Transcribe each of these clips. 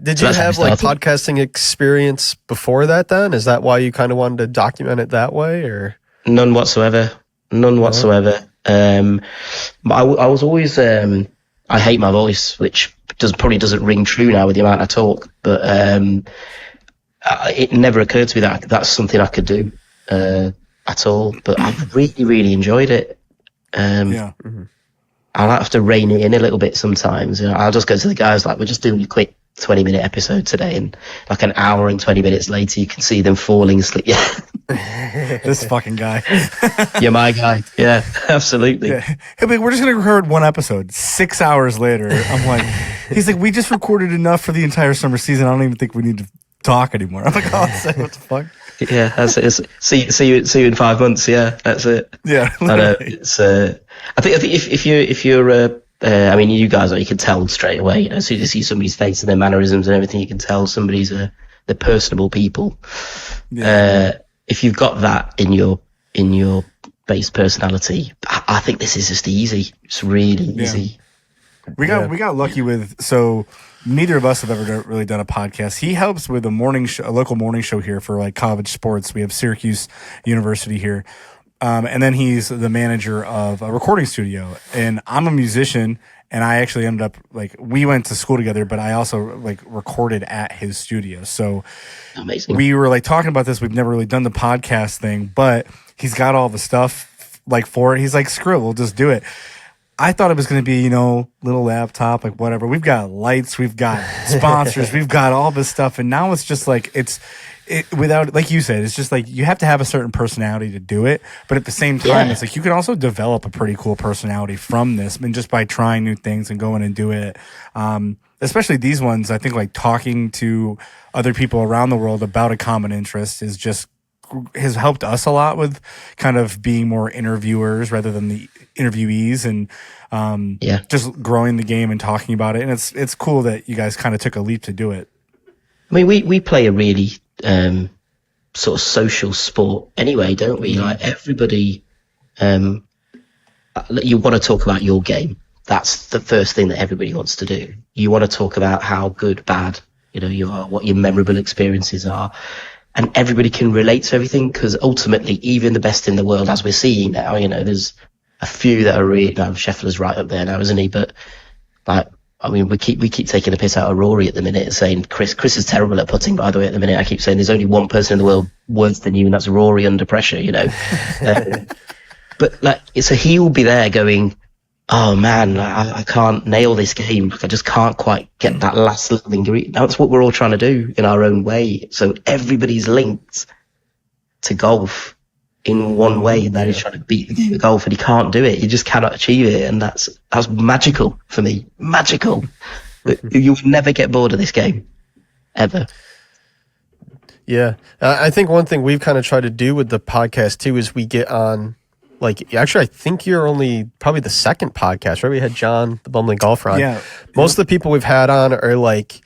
Did you have like podcasting experience before that then? Is that why you kind of wanted to document it that way, or? None whatsoever. But I was always, I hate my voice, which probably doesn't ring true now with the amount I talk, but it never occurred to me that that's something I could do at all. But I've really, really enjoyed it. I'll have to rein it in a little bit sometimes. I'll just go to the guys like, we're just doing a quick 20-minute episode today, and like an hour and 20 minutes later, you can see them falling asleep. Yeah. This fucking guy. You're my guy. Yeah, absolutely. Yeah. Hey, but we're just going to record one episode. 6 hours later, I'm like, he's like, we just recorded enough for the entire summer season. I don't even think we need to talk anymore. I'm like, oh, what the fuck? Yeah, that's it. See you in 5 months. Yeah, that's it. Yeah, I know. It's. I think if you're I mean, you guys, you can tell straight away. You know, as soon as you see somebody's face and their mannerisms and everything, you can tell somebody's they're personable people. Yeah. If you've got that in your base personality, I think this is just easy. It's really easy. We got lucky with, so neither of us have ever really done a podcast. He helps with a local morning show here for like college sports. We have Syracuse University here. And then he's the manager of a recording studio, and I'm a musician, and I actually ended up like, we went to school together, but I also like recorded at his studio. So amazing. We were like talking about this. We've never really done the podcast thing, but he's got all the stuff like for it. He's like, screw it, we'll just do it. I thought it was going to be, little laptop, like whatever. We've got lights, we've got sponsors, we've got all this stuff. And now it's just like, without, like you said, it's just like you have to have a certain personality to do it. But at the same time, it's like you can also develop a pretty cool personality from this, and just by trying new things and going and do it. Especially these ones, I think like talking to other people around the world about a common interest has helped us a lot with kind of being more interviewers rather than the interviewees, and just growing the game and talking about it. And it's cool that you guys kind of took a leap to do it. I mean, we play a really sort of social sport anyway, don't we? Like everybody, you want to talk about your game. That's the first thing that everybody wants to do. You want to talk about how good, bad, you are, what your memorable experiences are. And everybody can relate to everything, because ultimately, even the best in the world, as we're seeing now, there's a few that are really, Scheffler's right up there now, isn't he? But like, I mean, we keep taking a piss out of Rory at the minute, saying Chris is terrible at putting, by the way, at the minute. I keep saying there's only one person in the world worse than you, and that's Rory under pressure, But like, so he will be there going, oh man, I can't nail this game. I just can't quite get that last little ingredient. That's what we're all trying to do in our own way. So everybody's linked to golf in one way, and that is trying to beat the game of golf, and he can't do it. You just cannot achieve it, and that's magical for me. Magical. You would never get bored of this game, ever. Yeah, I think one thing we've kind of tried to do with the podcast too is we get on. Like, actually, I think you're only probably the second podcast, right? We had John, the Bumbling Golfer, on. Yeah. Most of the people we've had on are like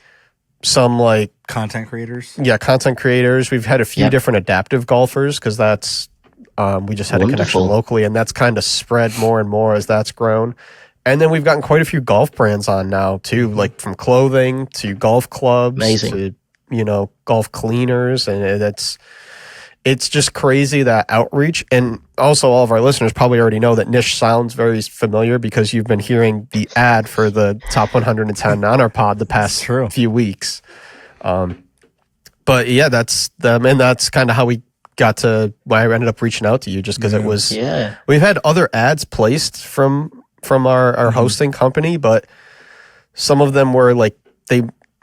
some like content creators. Yeah, content creators. We've had a few different adaptive golfers, because that's we just had a connection locally, and that's kind of spread more and more as that's grown. And then we've gotten quite a few golf brands on now too, like from clothing to golf clubs to golf cleaners, and it's just crazy, that outreach. And also, all of our listeners probably already know that Nish sounds very familiar, because you've been hearing the ad for the top 110 on our pod the past few weeks. But yeah, that's kind of how we got to why I ended up reaching out to you, just because it was. Yeah. We've had other ads placed from our hosting company, but some of them were like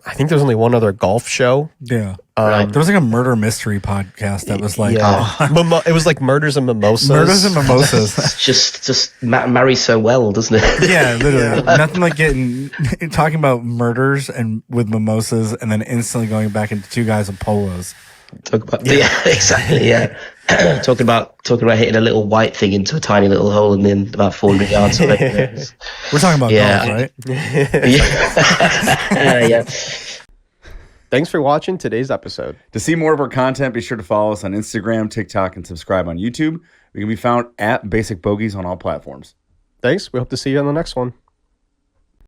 I think there's only one other golf show. Yeah. There was like a murder mystery podcast that was like, it was like Murders and Mimosas. Murders and Mimosas. just marries so well, doesn't it? Yeah, literally. Nothing like talking about murders and with mimosas, and then instantly going back into two guys in polos. Talk about exactly. Yeah. talking about hitting a little white thing into a tiny little hole and then about 400 yards away. We're talking about golf, right? Yeah. Thanks for watching today's episode. To see more of our content, be sure to follow us on Instagram, TikTok, and subscribe on YouTube. We can be found at Basic Bogeys on all platforms. Thanks. We hope to see you on the next one.